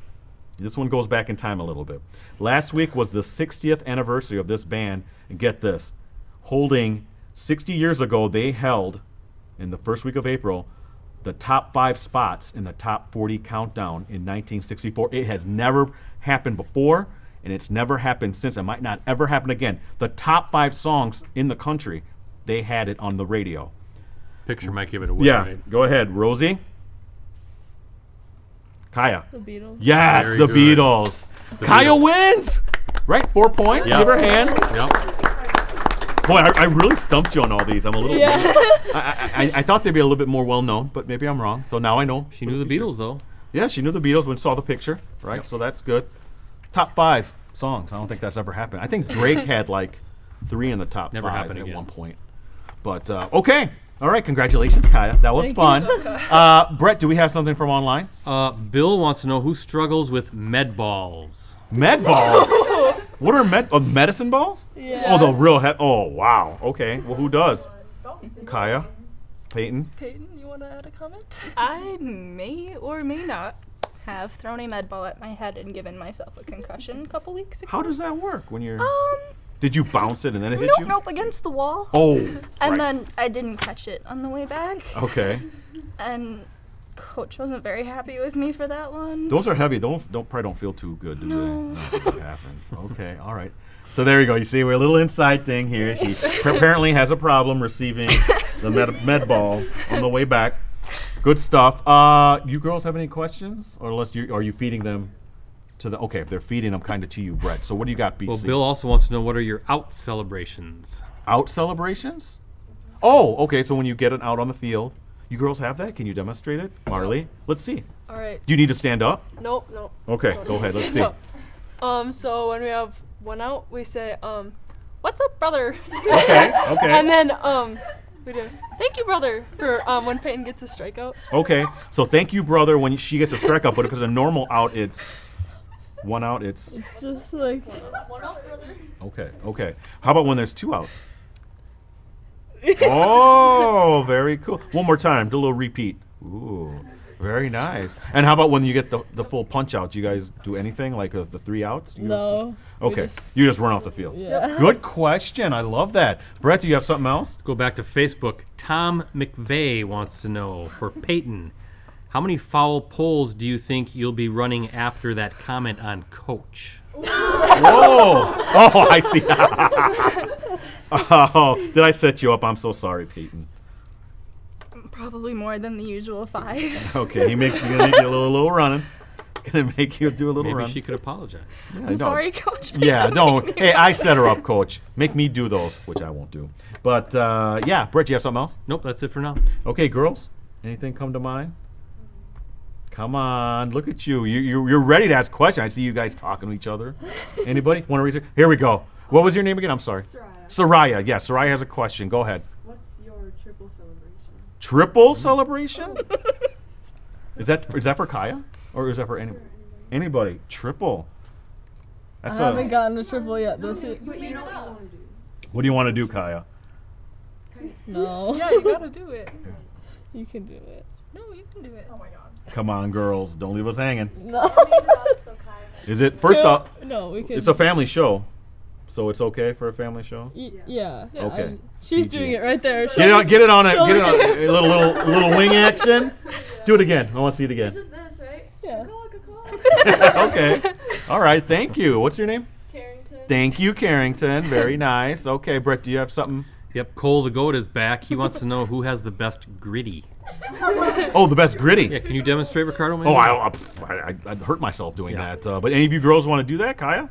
Speaker 3: This one goes back in time a little bit. Last week was the 60th anniversary of this band, and get this, holding 60 years ago, they held, in the first week of April, the top 5 spots in the top 40 countdown in 1964. It has never happened before, and it's never happened since. It might not ever happen again. The top 5 songs in the country, they had it on the radio.
Speaker 7: Picture might give it away.
Speaker 3: Yeah,
Speaker 7: Right?
Speaker 3: go ahead, Rosie. Kaia.
Speaker 5: The Beatles.
Speaker 3: Yes,
Speaker 7: Very
Speaker 3: the
Speaker 7: good.
Speaker 3: Beatles.
Speaker 7: The
Speaker 3: Kaia
Speaker 7: Beatles.
Speaker 3: wins. Right, 4 points.
Speaker 7: Yep.
Speaker 3: Give her a hand.
Speaker 7: Yep.
Speaker 3: Boy, I really stumped you on all these. I'm a little.
Speaker 5: Yeah.
Speaker 3: I thought they'd be a little bit more well known, but maybe I'm wrong. So now I know.
Speaker 7: She knew the Beatles, though.
Speaker 3: Yeah, she knew the Beatles when saw the picture. Right,
Speaker 7: Yep.
Speaker 3: so that's good. Top 5 songs. I don't think that's ever happened. I think Drake had like 3 in the top
Speaker 7: Never
Speaker 3: 5
Speaker 7: happened
Speaker 3: at
Speaker 7: again.
Speaker 3: one point. But okay. All right, congratulations, Kaia. That was fun. Brett, do we have something from online?
Speaker 7: Bill wants to know who struggles with med balls.
Speaker 3: Med balls? What are medicine balls?
Speaker 5: Yes.
Speaker 3: Oh, the real oh, wow. Okay. Well, who does? Kaia? Peyton?
Speaker 4: Peyton, you want to add a comment?
Speaker 6: I may or may not have thrown a med ball at my head and given myself a concussion a couple weeks ago.
Speaker 3: How does that work when you're... Did you bounce it and then it hit you?
Speaker 6: Nope, against the wall.
Speaker 3: Oh,
Speaker 6: And
Speaker 3: right.
Speaker 6: then I didn't catch it on the way back.
Speaker 3: Okay.
Speaker 6: And coach wasn't very happy with me for that one.
Speaker 3: Those are heavy. Probably don't feel too good, do they? No, that happens. Okay, all right. So there you go. You see, we're a little inside thing here. She apparently has a problem receiving the med ball on the way back. Good stuff. You girls have any questions? Or are you feeding them to the... Okay, they're feeding them kind of to you, Brett. So what do you got, BC?
Speaker 7: Well, Bill also wants to know, what are your out celebrations?
Speaker 3: Out celebrations? Oh, okay. So when you get it out on the field, you girls have that? Can you demonstrate it? Marlee, let's see.
Speaker 4: All right.
Speaker 3: Do you need to stand up?
Speaker 4: Nope, nope.
Speaker 3: Okay, go ahead. Let's see.
Speaker 4: No. So when we have one out, we say, "What's up, brother?"
Speaker 3: Okay, okay.
Speaker 4: And then we do, "Thank you, brother," for when Peyton gets a strikeout.
Speaker 3: Okay, so thank you, brother, when she gets a strikeout, but if it's a normal out, it's one out, it's...
Speaker 5: It's just like.
Speaker 3: Okay, okay. How about when there's 2 outs? Oh, very cool. One more time, do a little repeat. Ooh, very nice. And how about when you get the full punch out? Do you guys do anything like the 3 outs?
Speaker 5: No.
Speaker 3: Okay, you just run off the field.
Speaker 5: Yeah.
Speaker 3: Good question. I love that. Brett, do you have something else?
Speaker 7: Go back to Facebook. Tom McVay wants to know, for Peyton, how many foul poles do you think you'll be running after that comment on Coach?
Speaker 3: Whoa! Oh, I see. Oh, did I set you up? I'm so sorry, Peyton.
Speaker 6: Probably more than the usual 5.
Speaker 3: Okay, he's gonna make you a little running. Gonna make you do a little
Speaker 7: Maybe
Speaker 3: run.
Speaker 7: she could apologize.
Speaker 3: Yeah,
Speaker 6: I'm sorry, coach. Please
Speaker 3: Yeah,
Speaker 6: don't
Speaker 3: don't.
Speaker 6: make me
Speaker 3: Hey, I
Speaker 6: run.
Speaker 3: set her up, coach. Make me do those, which I won't do. But yeah, Brett, you have something else?
Speaker 7: Nope, that's it for now.
Speaker 3: Okay, girls, anything come to mind? Come on, look at you. You're ready to ask questions. I see you guys talking to each other. Anybody want to read it? Here we go. What was your name again? I'm sorry. Soraya. Yeah, Soraya has a question. Go ahead.
Speaker 11: What's your triple celebration?
Speaker 3: Triple celebration? Is that for Kaia, or is that for anybody? Triple.
Speaker 5: I haven't gotten a triple yet this year.
Speaker 11: But you know what you want to do.
Speaker 3: What do you want to do, Kaia?
Speaker 5: No.
Speaker 4: Yeah, you gotta do it.
Speaker 5: You can do it.
Speaker 4: No, you can do it. Oh my God.
Speaker 3: Come on, girls, don't leave us hanging.
Speaker 5: No.
Speaker 3: Is it first up?
Speaker 5: No, we can.
Speaker 3: It's a family show, so it's okay for a family show.
Speaker 5: Yeah.
Speaker 3: Okay.
Speaker 5: She's doing it right there.
Speaker 3: Get it on it. Get it on
Speaker 5: Show
Speaker 3: a little wing action. Do it again. I want to see it again.
Speaker 8: It's just this, right?
Speaker 5: Yeah.
Speaker 3: Okay. All right. Thank you. What's your name?
Speaker 8: Carrington.
Speaker 3: Thank you, Carrington. Very nice. Okay, Brett, do you have something?
Speaker 7: Yep, Cole the Goat is back. He wants to know who has the best gritty.
Speaker 3: Oh, the best gritty.
Speaker 7: Yeah, can you demonstrate, Ricardo? Maybe?
Speaker 3: Oh, I'd hurt myself doing that. But any of you girls want to do that, Kaia?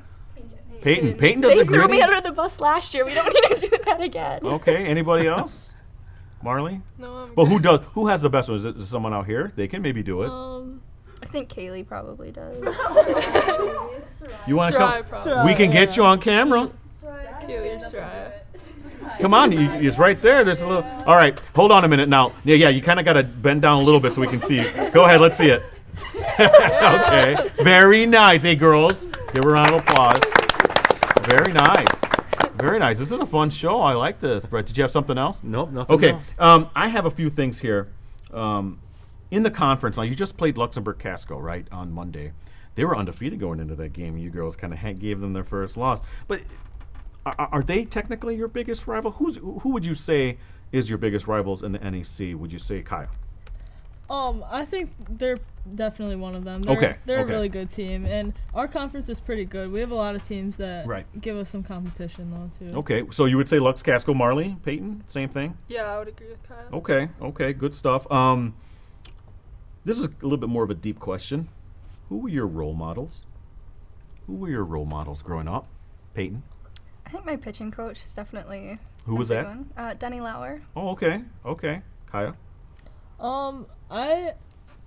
Speaker 3: Peyton does
Speaker 6: They
Speaker 3: the
Speaker 6: threw
Speaker 3: gritty.
Speaker 6: me under the bus last year. We don't need to do that again.
Speaker 3: Okay. Anybody else? Marlee?
Speaker 4: No, I'm
Speaker 3: Well, who has the best one? Is it someone out here? They can maybe do it.
Speaker 6: I think Kaylee probably does.
Speaker 3: You want to
Speaker 4: Soraya
Speaker 3: come?
Speaker 4: probably.
Speaker 3: We can get you on camera.
Speaker 4: Kaylee or Soraya.
Speaker 3: Come on, it's right there. There's a little. All right, hold on a minute now. Yeah, you kind of got to bend down a little bit so we can see. Go ahead, let's see it. Okay, very nice. Hey, girls, give her a round of applause. Very nice. Very nice. This is a fun show. I like this. Brett, did you have something else?
Speaker 7: Nope, nothing.
Speaker 3: Okay,
Speaker 7: else.
Speaker 3: I have a few things here. In the conference, now you just played Luxembourg Casco, right, on Monday. they were undefeated going into that game. You girls kind of gave them their first loss. But are they technically your biggest rival? Who would you say is your biggest rivals in the NEC? Would you say Kaia?
Speaker 5: I think they're definitely one of them. They're a really good team, and our conference is pretty good. We have a lot of teams that give us some competition, though, too. Okay, so you would say Lux, Casco, Marlee, Peyton, same thing?
Speaker 4: Yeah, I would agree with Kyle.
Speaker 3: Okay, good stuff. This is a little bit more of a deep question. Who were your role models? Who were your role models growing up? Peyton?
Speaker 6: I think my pitching coach is definitely
Speaker 3: Who was that?
Speaker 6: Denny Lauer.
Speaker 3: Oh, okay. Kaia?
Speaker 5: I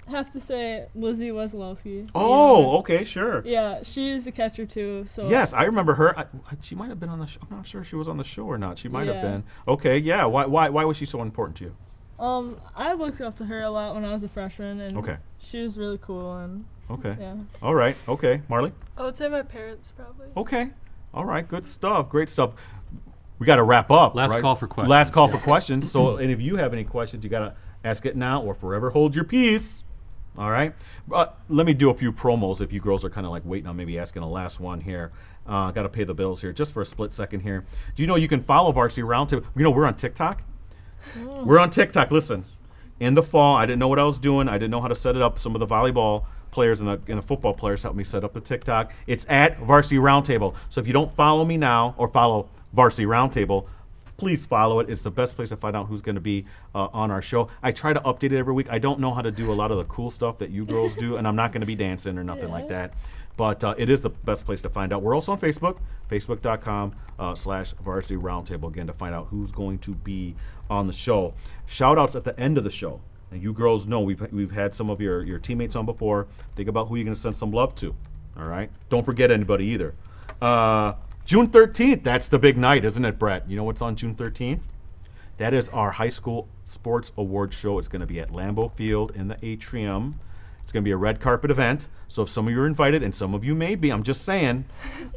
Speaker 5: have to say Lizzie Weslowski.
Speaker 3: Oh, okay, sure.
Speaker 5: Yeah, she's a catcher too. So
Speaker 3: yes, I remember her. She might have been on the show. I'm not sure if she was on the show or not. She might have been. Okay, yeah. Why was she so important to you?
Speaker 5: I looked up to her a lot when I was a freshman, and she was really cool. And yeah.
Speaker 3: All right. Okay, Marlee.
Speaker 4: I would say my parents probably.
Speaker 3: Okay. All right. Good stuff. Great stuff. We got to wrap up.
Speaker 7: Last call for questions.
Speaker 3: Last call for questions. So, and if you have any questions, you got to ask it now or forever hold your peace. All right. Let me do a few promos if you girls are kind of like waiting on maybe asking the last one here. Got to pay the bills here just for a split second here. Do you know you can follow Varsity Roundtable? You know, we're on TikTok. We're on TikTok. Listen, in the fall, I didn't know what I was doing. I didn't know how to set it up. Some of the volleyball players and the football players helped me set up the TikTok. It's at Varsity Roundtable. So if you don't follow me now or follow Varsity Roundtable, please follow it. It's the best place to find out who's going to be on our show. I try to update it every week. I don't know how to do a lot of the cool stuff that you girls do, and I'm not going to be dancing or nothing like that. But it is the best place to find out. We're also on Facebook, facebook.com/Varsity Roundtable, again, to find out who's going to be on the show. Shout-outs at the end of the show. And you girls know we've had some of your teammates on before. Think about who you're going to send some love to, all right? Don't forget anybody either. June 13th, that's the big night, isn't it, Brett? You know what's on June 13th? That is our high school sports awards show. It's going to be at Lambeau Field in the atrium. It's going to be a red carpet event. So if some of you are invited, and some of you may be, I'm just saying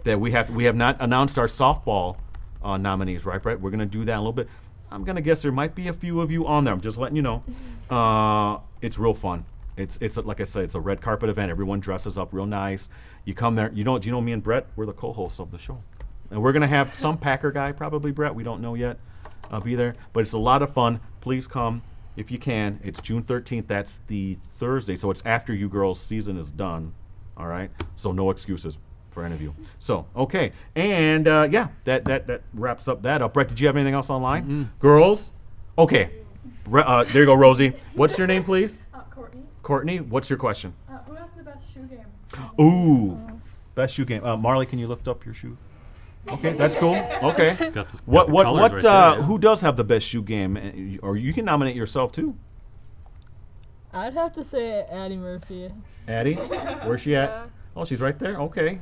Speaker 3: that we have not announced our softball nominees, right, Brett? We're going to do that in a little bit. I'm going to guess there might be a few of you on there. I'm just letting you know. It's real fun. It's like I said, it's a red carpet event. Everyone dresses up real nice. You come there. Do you know me and Brett? We're the co-hosts of the show. And we're going to have some Packer guy, probably Brett. We don't know yet. Be there. But it's a lot of fun. Please come if you can. It's June 13th. That's the Thursday. So it's after you girls' season is done. All right? So no excuses for any of you. So, okay. And, that wraps up that up. Brett, did you have anything else online?
Speaker 7: Mm-hmm.
Speaker 3: Girls? Okay. There you go, Rosie. What's your name, please?
Speaker 1: Courtney.
Speaker 3: Courtney, what's your question?
Speaker 1: Who has the best shoe game?
Speaker 3: Ooh, best shoe game. Marlee, can you lift up your shoe? Okay, that's cool. Okay. Who does have the best shoe game? Or you can nominate yourself too.
Speaker 5: I'd have to say Addie Murphy.
Speaker 3: Addie, where's she at? Oh, she's right there. Okay.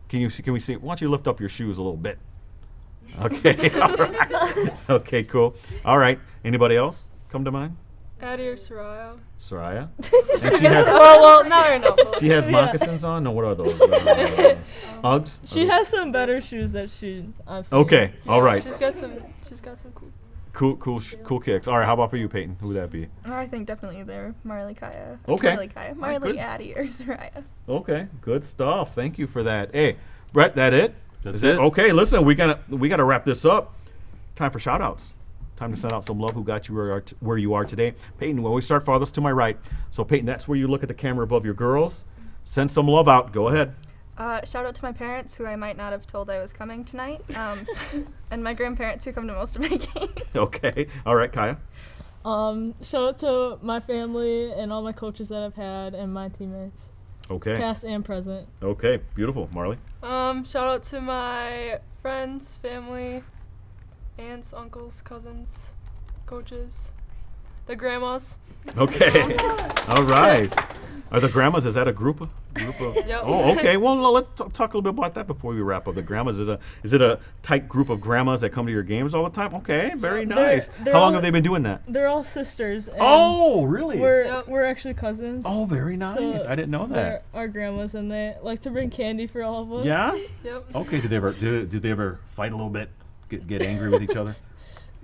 Speaker 3: Can we see? Why don't you lift up your shoes a little bit? Okay. All right. Okay, cool. All right. Anybody else come to mind?
Speaker 4: Addie or Soraya?
Speaker 3: Soraya?
Speaker 4: No.
Speaker 3: She has moccasins on? No, what are those? Uggs?
Speaker 5: She has some better shoes that I've seen.
Speaker 3: Okay, all right.
Speaker 4: She's got some
Speaker 3: Cool kicks. All right, how about for you, Peyton? Who would that be?
Speaker 6: I think definitely either Marlee, Kaia.
Speaker 3: Okay.
Speaker 6: Marlee, Addie, or Soraya.
Speaker 3: Okay, good stuff. Thank you for that. Hey, Brett, that it?
Speaker 7: That's it.
Speaker 3: Okay, listen, we gotta wrap this up. Time for shout-outs. Time to send out some love who got you where you are today. Peyton, we always start farthest to my right. So, Peyton, that's where you look at the camera above your girls. Send some love out. Go ahead.
Speaker 6: Shout out to my parents, who I might not have told I was coming tonight, and my grandparents, who come to most of my games.
Speaker 3: Okay. All right, Kaia.
Speaker 5: Shout out to my family and all my coaches that I've had and my teammates.
Speaker 3: Okay.
Speaker 5: Past and present.
Speaker 3: Okay, beautiful. Marlee?
Speaker 4: Shout out to my friends, family, aunts, uncles, cousins, coaches, the grandmas.
Speaker 3: Okay. All right. Are the grandmas, is that a group of?
Speaker 4: Yep.
Speaker 3: Oh, okay. Well, let's talk a little bit about that before we wrap up. The grandmas, is it a tight group of grandmas that come to your games all the time? Okay, very nice.
Speaker 5: They're
Speaker 3: How long have they been doing that?
Speaker 5: They're all sisters. And
Speaker 3: oh, really?
Speaker 5: We're actually cousins.
Speaker 3: Oh, very nice.
Speaker 5: So
Speaker 3: I didn't know that.
Speaker 5: Our grandmas, and they like to bring candy for all of us.
Speaker 3: Yeah?
Speaker 4: Yep.
Speaker 3: Okay, did they ever fight a little bit? Get angry with each other?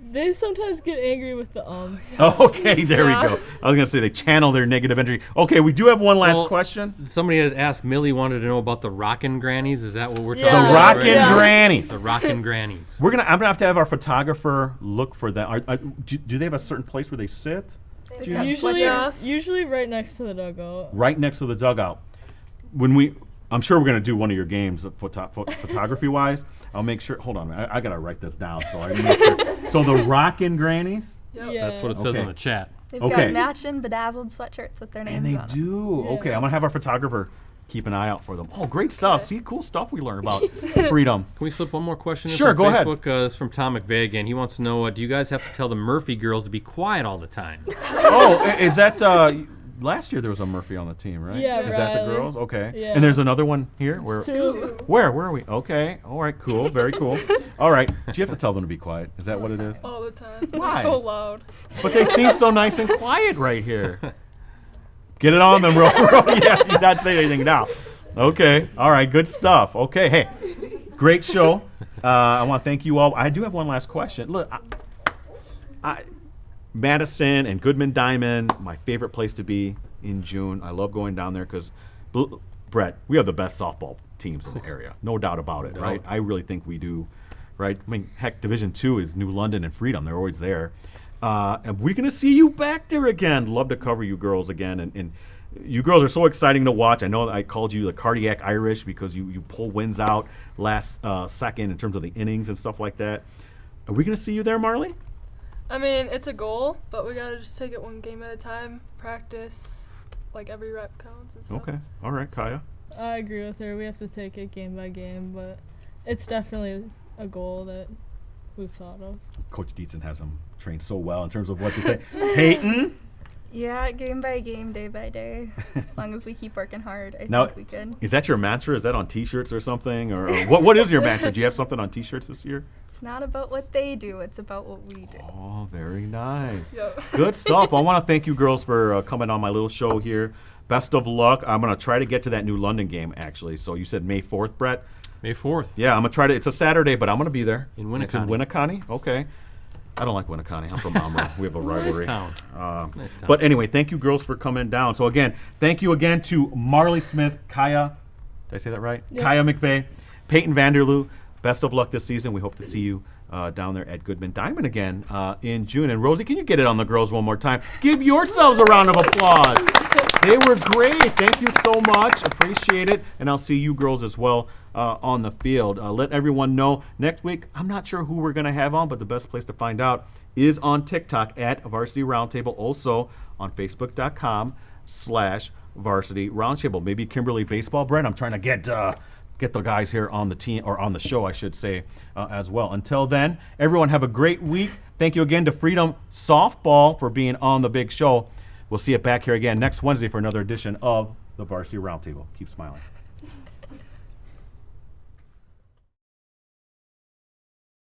Speaker 5: They sometimes get angry with the
Speaker 3: Oh, okay, there we go. I was going to say they channel their negative energy. Okay, we do have one last question.
Speaker 7: Somebody has asked, Millie wanted to know about the Rockin' Grannies. Is that what we're talking
Speaker 3: The
Speaker 7: about?
Speaker 3: Rockin' Grannies.
Speaker 7: The Rockin' Grannies.
Speaker 3: I'm going to have our photographer look for them. Do they have a certain place where they sit?
Speaker 5: Usually right next to the dugout.
Speaker 3: Right next to the dugout. I'm sure we're going to do one of your games photography-wise. I'll make sure. Hold on, I got to write this down so I make sure. So the Rockin' Grannies?
Speaker 7: Yep. Yeah. That's what it says on the chat.
Speaker 6: They've got matching bedazzled sweatshirts with their names on them.
Speaker 3: And they do. Yeah. Okay, I'm going to have our photographer keep an eye out for them. Oh, great stuff. See, cool stuff we learn about freedom.
Speaker 7: Can we slip one more question in
Speaker 3: Sure,
Speaker 7: from
Speaker 3: go
Speaker 7: Facebook? This is from Tom McVay again. He wants to know, do you guys have to tell the Murphy girls to be quiet all the time?
Speaker 3: Oh, is that... last year there was a Murphy on the team, right?
Speaker 5: Yeah,
Speaker 3: Is that the girls? Okay.
Speaker 5: Yeah.
Speaker 3: And there's another one here?
Speaker 5: Two.
Speaker 3: Where are we? Okay. All right, cool. Very cool. All right. Do you have to tell them to be quiet? Is that what it is?
Speaker 4: All the time.
Speaker 3: Why?
Speaker 4: They're so loud.
Speaker 3: But they seem so nice and quiet right here. Get it on them, Ro. Yeah, you not say anything now. Okay. All right. Good stuff. Okay. Hey, great show. I want to thank you all. I do have one last question. Look, Madison and Goodman Diamond, my favorite place to be in June. I love going down there because, Brett, we have the best softball teams in the area. No doubt about it, right? I really think we do, right? I mean, heck, Division II is New London and Freedom. They're always there. And we're going to see you back there again. Love to cover you girls again. And you girls are so exciting to watch. I know I called you the Cardiac Irish because you pull wins out last second in terms of the innings and stuff like that. Are we going to see you there, Marlee?
Speaker 4: I mean, it's a goal, but we got to just take it one game at a time, practice, like every rep counts and stuff.
Speaker 3: Okay. All right, Kaia.
Speaker 5: I agree with her. We have to take it game by game, but it's definitely a goal that we've thought of.
Speaker 3: Coach Dietzen has them trained so well in terms of what to say. Peyton?
Speaker 6: Yeah, game by game, day by day. As long as we keep working hard, I think we could.
Speaker 3: Is that your mantra? Is that on T-shirts or something? Or what is your mantra? Do you have something on T-shirts this year?
Speaker 6: It's not about what they do. It's about what we do.
Speaker 3: Oh, very nice.
Speaker 4: Yep.
Speaker 3: Good stuff. I want to thank you girls for coming on my little show here. Best of luck. I'm going to try to get to that New London game, actually. So you said May 4th, Brett?
Speaker 7: May 4th.
Speaker 3: Yeah, I'm going to try to. It's a Saturday, but I'm going to be there.
Speaker 7: In Winneconne.
Speaker 3: It's in Winneconne? Okay. I don't like Winneconne. I'm from Monroe. We have a rivalry.
Speaker 7: Nice town.
Speaker 3: Nice town. But anyway, thank you, girls, for coming down. So again, thank you again to Marlee Smith, Kaia. Did I say that right? Yep. Kaia McVay, Peyton VandeLoo. Best of luck this season. We hope to see you down there at Goodman Diamond again in June. And Rosie, can you get it on the girls one more time? Give yourselves a round of applause. They were great. Thank you so much. Appreciate it. And I'll see you girls as well on the field. Let everyone know next week, I'm not sure who we're going to have on, but the best place to find out is on TikTok at Varsity Roundtable, also on Facebook.com/Varsity Roundtable. Maybe Kimberly Baseball, Brent. I'm trying to get the guys here on the team, or on the show, I should say, as well. Until then, everyone have a great week. Thank you again to Freedom Softball for being on the big show. We'll see you back here again next Wednesday for another edition of the Varsity Roundtable. Keep smiling.